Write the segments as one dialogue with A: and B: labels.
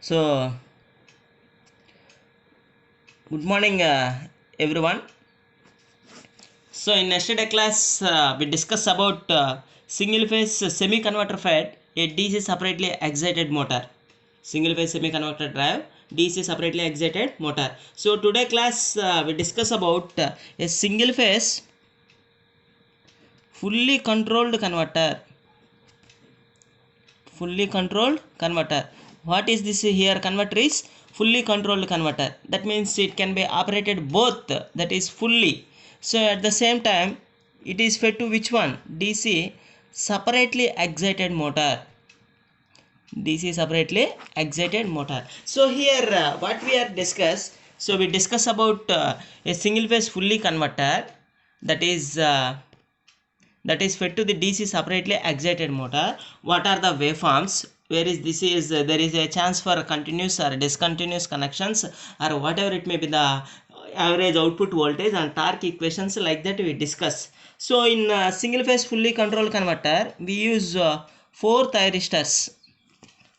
A: So, good morning, everyone. So, in yesterday class, we discussed about single phase semi converter FET, a DC separately excited motor. Single phase semi converter drive, DC separately excited motor. So, today class, we discuss about a single phase fully controlled converter. Fully controlled converter. What is this here? Converter is fully controlled converter. That means it can be operated both, that is fully. So at the same time it is fed to which one? DC separately excited motor. DC separately excited motor. So here what we are discuss, so we discuss about a single phase fully converter, that is fed to the DC separately excited motor. What are the waveforms? Where is this is there is a chance for continuous or discontinuous connections, or whatever it may be, the average output voltage and torque equations, like that we discuss. So in single phase fully controlled converter we use 4 thyristors.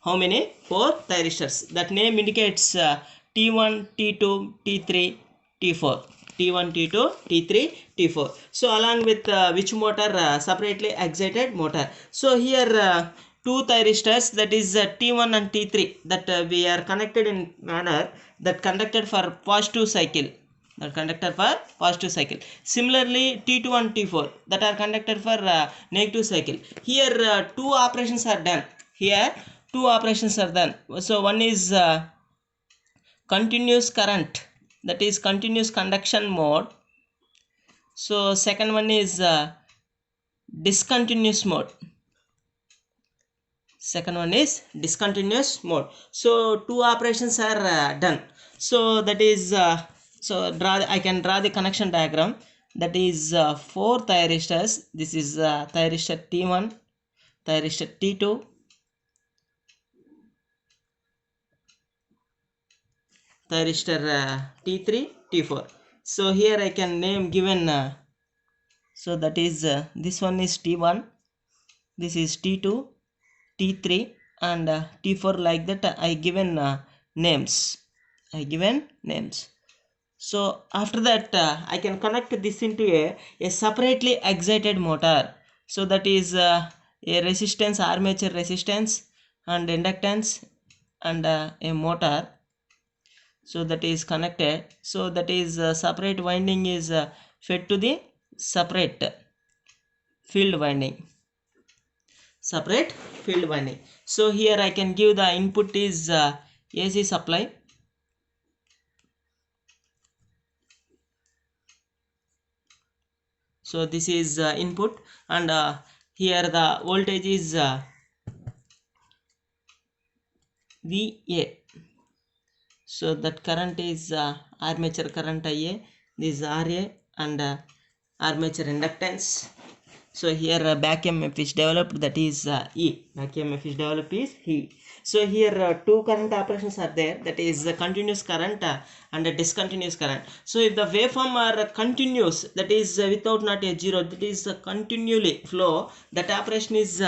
A: How many? 4 thyristors. That name indicates T1, T2, T3, T4. T1, T2, T3, T4. So along with which motor? Separately excited motor. So here two thyristors, that is T1 and T3, that we are connected in manner that conducted for positive cycle. That conductor for positive cycle. Similarly T2 and T4 that are conducted for negative cycle. Here two operations are done. Here two operations are done. So one is continuous current, that is continuous conduction mode. So second one is discontinuous mode. Second one is discontinuous mode. So two operations are done. So that is I can draw the connection diagram. That is 4 thyristors. This is thyristor T1, thyristor T2, thyristor T3, T4. So here I can name given. So that is this one is T1, this is T2, T3 and T4, like that I given names. So after that I can connect this into a separately excited motor. So that is a resistance, armature resistance and inductance and a motor. So that is connected. So that is separate winding is fed to the separate field winding. Separate field winding. So here I can give the input is AC supply. So this is input, and here the voltage is VA. So that current is armature current IA. This is RA and armature inductance. So here back EMF is developed, that is E. Back EMF is developed is E. So here two current operations are there, that is the continuous current and a discontinuous current. So if the waveform are continuous, that is without not a zero, that is continually flow, that operation is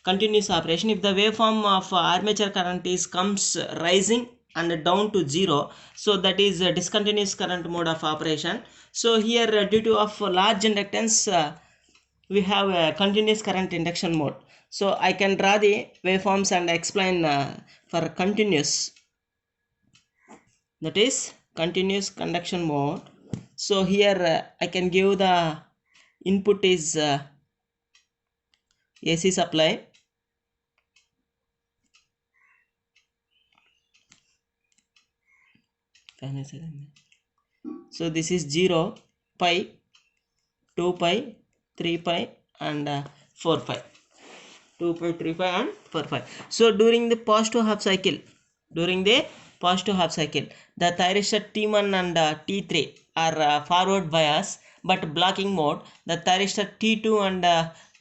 A: continuous operation. If the waveform of armature current is comes rising and down to zero, so that is a discontinuous current mode of operation. So here due to of large inductance we have a continuous current induction mode. So I can draw the waveforms and explain for continuous, that is continuous conduction mode. So here I can give the input is AC supply. So this is 0, pi, 2 pi, 3 pi and 4 pi. 2 pi, 3 pi and 4 pi. So during the positive half cycle, the thyristor T1 and T3 are forward bias but blocking mode. The thyristor T2 and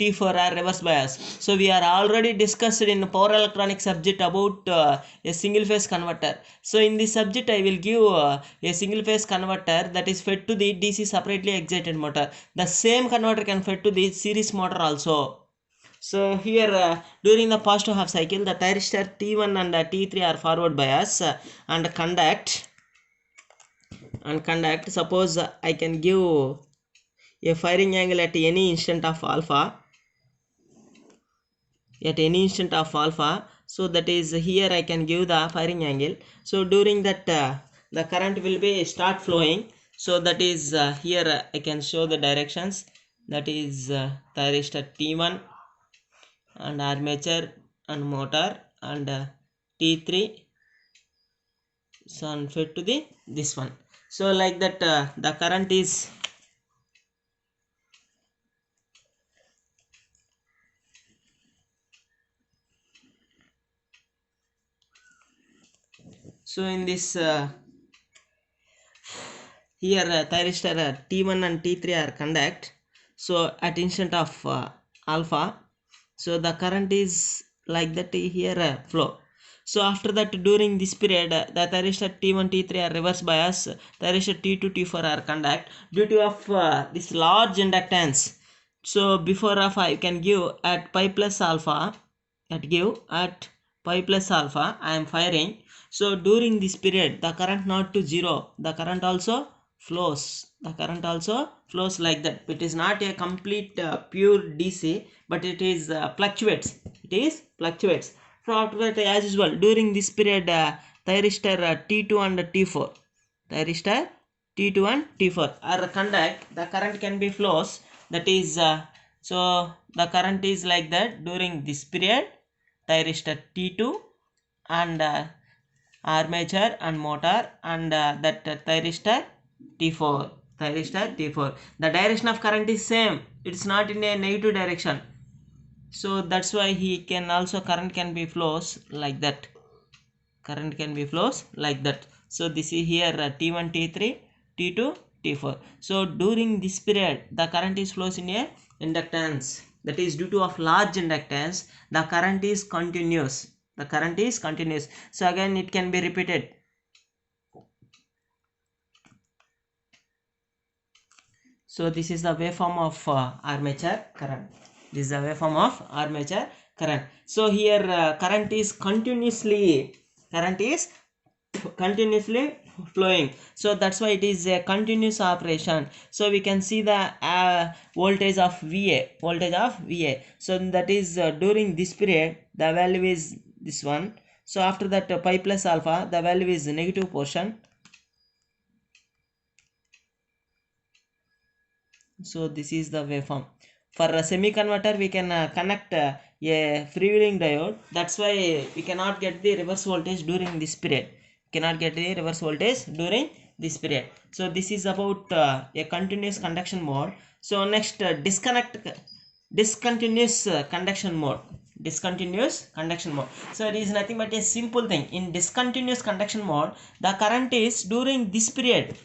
A: T4 are reverse bias. So we are already discussed in power electronics subject about a single phase converter. So in this subject I will give a single phase converter that is fed to the DC separately excited motor. The same converter can fed to the series motor also. So here during the positive half cycle, the thyristor T1 and T3 are forward bias and conduct. Suppose I can give a firing angle at any instant of alpha, so that is here I can give the firing angle. So during that the current will be start flowing. So that is here I can show the directions. That is thyristor T1 and armature and motor and T3, so and fed to the this one. So like that the current is, so in this here thyristor T1 and T3 are conduct. So at instant of alpha, so the current is like that here flow. So after that during this period the thyristor T1 T3 are reverse bias, thyristor T2 T4 are conduct due to of this large inductance. So before of I can give at pi plus alpha, at pi plus alpha I am firing. So during this period the current not to zero, the current also flows, like that. It is not a complete pure DC, but it is fluctuates, so after that as usual during this period thyristor T2 and T4, thyristor T2 and T4 are conduct, the current can be flows. That is so the current is like that during this period thyristor T2 and armature and motor and that thyristor T4, the direction of current is same, it's not in a negative direction. So that's why he can also current can be flows like that, so this is here T1 T3 T2 T4. So during this period the current is flows in a inductance, that is due to of large inductance the current is continuous, so again it can be repeated. So this is the waveform of armature current. So here current is continuously flowing. So that's why it is a continuous operation. So we can see the voltage of VA. So that is during this period the value is this one. So after that pi plus alpha the value is negative portion. So this is the waveform. For a semi converter we can connect a freewheeling diode. That's why we cannot get the reverse voltage during this period. So this is about a continuous conduction mode. So next discontinuous conduction mode. So it is nothing but a simple thing. In discontinuous conduction mode the current is during this period,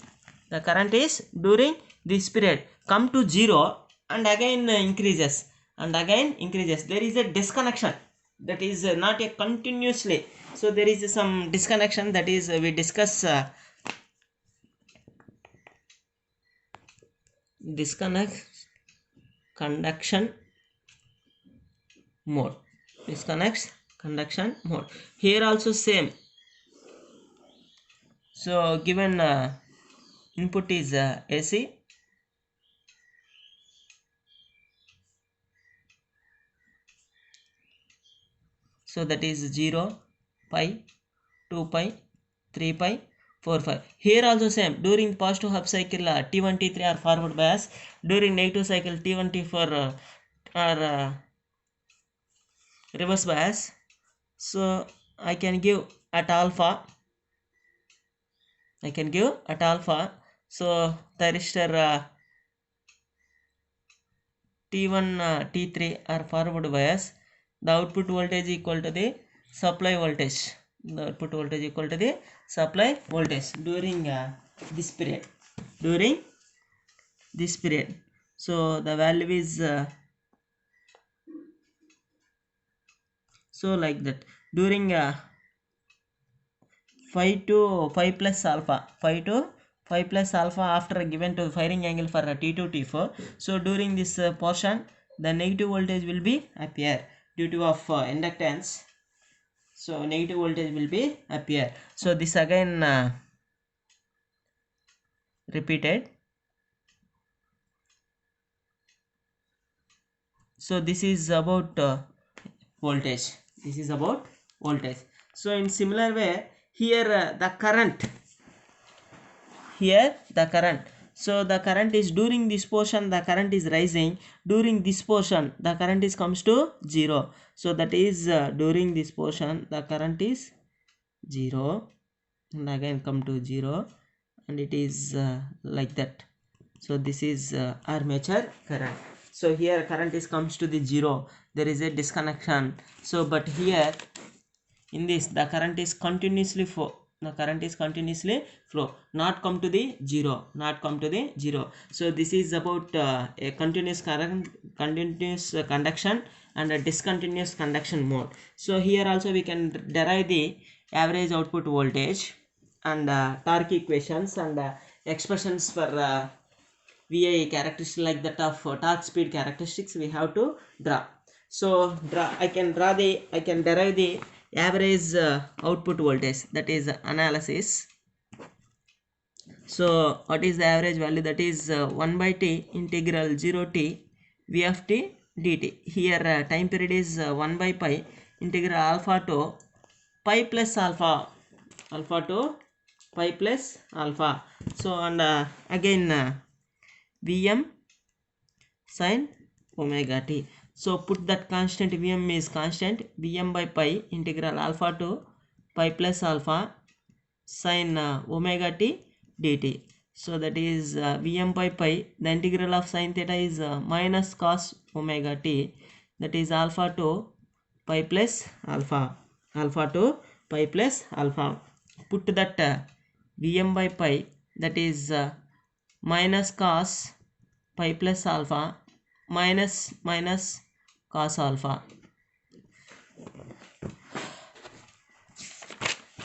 A: come to zero and again increases, there is a disconnection, that is not a continuously. So there is some disconnection, that is we discuss disconnect conduction mode. Here also same. So given input is AC, so that is 0, pi, 2 pi, 3 pi, 4 pi. Here also same. During positive half cycle T1 T3 are forward bias, during negative cycle T1 T4 are reverse bias. So I can give at alpha, so thyristor T1 T3 are forward bias. The output voltage equal to the supply voltage. During this period. So the value is so like that. During 5 to 5 plus alpha, after given to firing angle for T2 T4. So during this portion the negative voltage will be appear due to of inductance. So negative voltage will be appear. So this again repeated. So this is about voltage. This is about voltage. So in similar way, here the current, here the current, so the current is during this portion, the current is rising, during this portion the current is comes to 0. So that is during this portion the current is 0 and again come to 0, and it is like that. So this is armature current. So here current is comes to the 0, there is a disconnection. So but here in this the current is continuously flow, the current is continuously flow, not come to the 0, not come to the 0. So this is about a continuous current, continuous conduction and a discontinuous conduction mode. So here also we can derive the average output voltage and torque equations and expressions for VI characteristic like that of torque speed characteristics we have to draw. So I can derive the average output voltage, that is analysis. So what is the average value? That is 1 by t integral 0 t v of t dt. Here time period is 1 by pi integral alpha to pi plus alpha, alpha to pi plus alpha. So and again Vm sin omega t. So put that constant, Vm is constant, Vm by pi integral alpha to pi plus alpha sin omega t dt. So that is Vm by pi, the integral of sin theta is minus cos omega t, that is alpha to pi plus alpha, alpha to pi plus alpha. Put that Vm by pi, that is minus cos pi plus alpha minus cos alpha.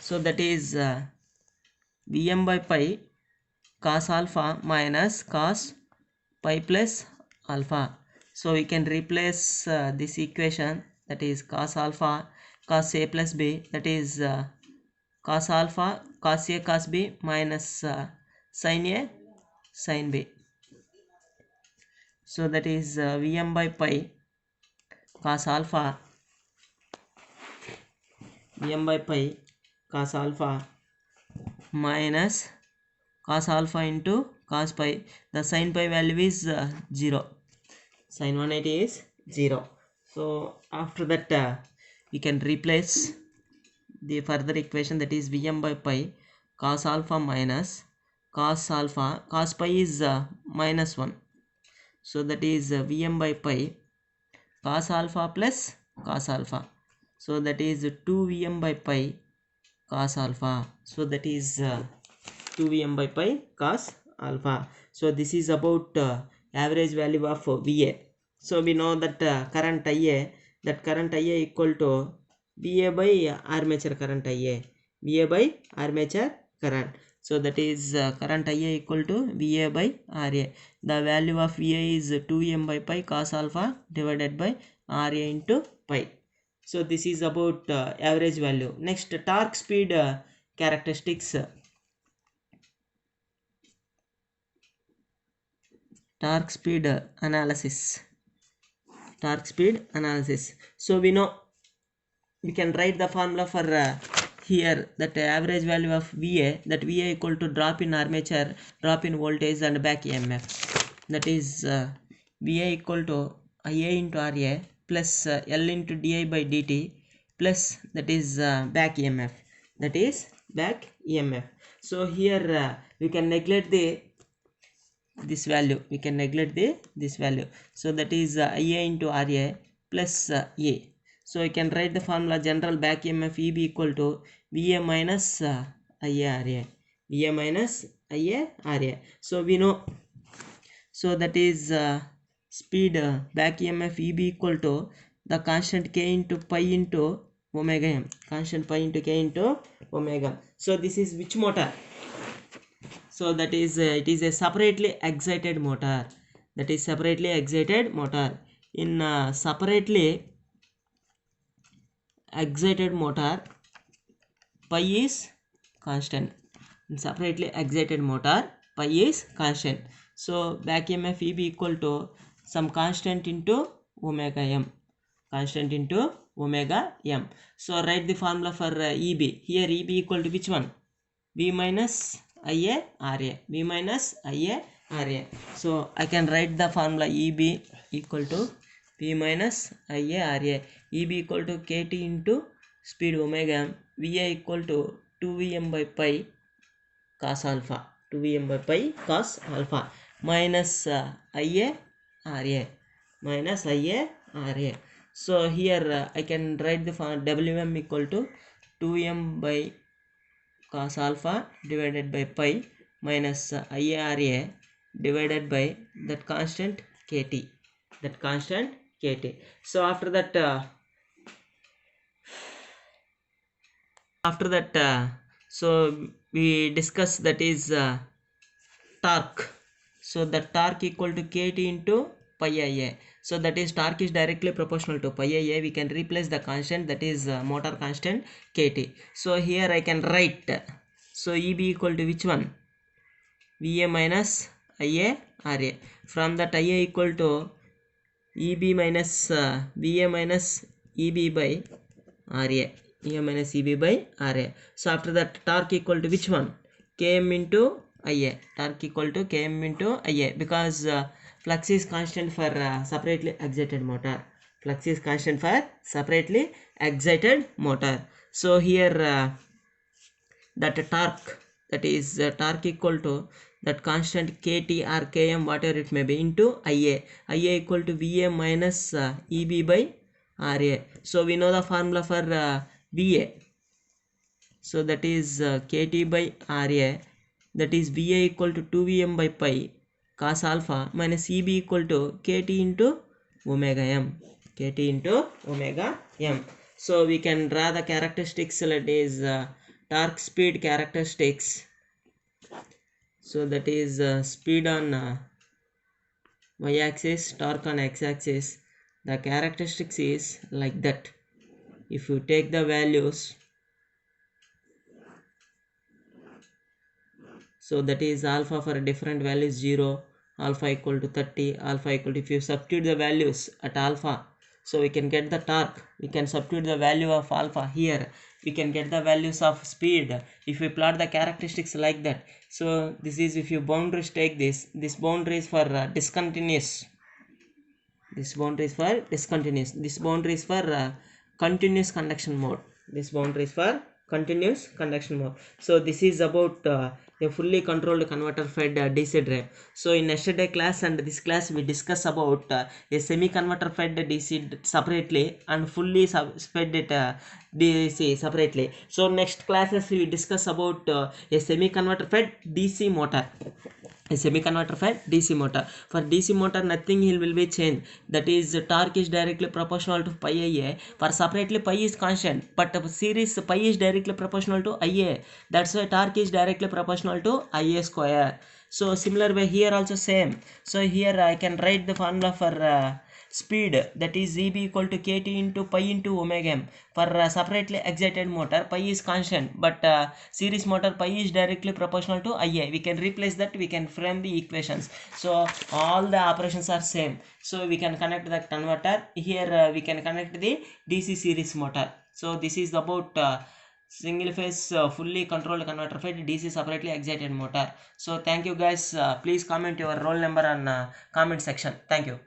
A: So that is Vm by pi cos alpha minus cos pi plus alpha. So we can replace this equation, that is cos alpha cos a plus b, that is cos alpha cos a cos b minus sin a sin b. So that is Vm by pi cos alpha, Vm by pi cos alpha minus cos alpha into cos pi. The sin pi value is 0, sin 180 is 0. So after that we can replace the further equation, that is Vm by pi cos alpha minus cos alpha, cos pi is minus 1. So that is Vm by pi cos alpha plus cos alpha. So that is 2 Vm by pi cos alpha. So that is 2 Vm by pi cos alpha. So this is about average value of Va. So we know that current Ia, that current Ia equal to Va by armature current Ia, Va by armature current. So that is current Ia equal to Va by Ra. The value of Va is 2 Vm by pi cos alpha divided by Ra into pi. So this is about average value. Next, torque speed characteristics. Torque speed analysis. Torque speed analysis. So we know we can write the formula for here, that average value of Va, that Va equal to drop in armature, drop in voltage and back EMF. That is Va equal to Ia into Ra plus L into di by dt plus that is back EMF, that is back EMF. So here we can neglect the this value, we can neglect the this value. So that is Ia into Ra plus A. So I can write the formula general back EMF Eb equal to Va minus Ia Ra, Va minus Ia Ra. So we know, so that is speed back EMF Eb equal to the constant k into pi into omega m, constant pi into k into omega. So this is which motor? So that is it is a separately excited motor, that is separately excited motor. in separately excited motor, pi is constant. In separately excited motor, pi is constant. So back EMF Eb equal to some constant into omega m, constant into omega m. So write the formula for Eb. Here Eb equal to which one? V minus Ia Ra, V minus Ia Ra. So I can write the formula Eb equal to V minus Ia Ra. Eb equal to Kt into speed omega m, Va equal to 2Vm by pi cos alpha, 2Vm by pi cos alpha, minus Ia Ra, minus Ia Ra. So here I can write the Wm equal to 2m by cos alpha divided by pi minus IARA divided by that constant Kt, that constant Kt. So after that so we discuss that is torque. So the torque equal to Kt into pi Ia. So that is torque is directly proportional to pi Ia. We can replace the constant, that is motor constant Kt. So here I can write, so Eb equal to which one? Va minus Ia Ra. From that Ia equal to Eb minus Va minus Eb by Ra, Va minus Eb by Ra. So after that torque equal to which one? Km into Ia. Torque equal to Km into Ia, because flux is constant for separately excited motor. Flux is constant for separately excited motor. So here that torque, that is torque equal to that constant Kt or Km whatever it may be into Ia. Ia equal to Va minus Eb by Ra. So we know the formula for Va. So that is Kt by Ra, that is Va equal to 2Vm by pi cos alpha minus Eb equal to Kt into omega m, Kt into omega m. So we can draw the characteristics, that is torque speed characteristics. So that is speed on y-axis, torque on x-axis. The characteristics is like that. If you take the values, so that is alpha for different values 0, alpha equal to 30, alpha equal to, if you substitute the values at alpha, so we can get the torque. We can substitute the value of alpha here, we can get the values of speed if we plot the characteristics like that. So this is, if you boundaries take this boundary is for discontinuous, this boundary is for discontinuous, this boundary is for continuous conduction mode, this boundary is for continuous conduction mode. So this is about a fully controlled converter fed DC drive. So in yesterday class and this class we discuss about a semi converter fed DC separately and fully fed DC separately. So next classes we discuss about a semi converter fed DC motor. A semi converter fed DC motor. For DC motor nothing will be changed, that is torque is directly proportional to pi Ia. For separately pi is constant, but series pi is directly proportional to Ia, that's why torque is directly proportional to Ia square. So similar way here also same. So here I can write the formula for speed, that is Eb equal to Kt into pi into omega m. For separately excited motor pi is constant, but series motor pi is directly proportional to Ia. We can replace that, we can frame the equations. So all the operations are same. So we can connect the converter here, we can connect the DC series motor. So this is about single phase fully controlled converter fed DC separately excited motor. So thank you guys, please comment your roll number on comment section. Thank you.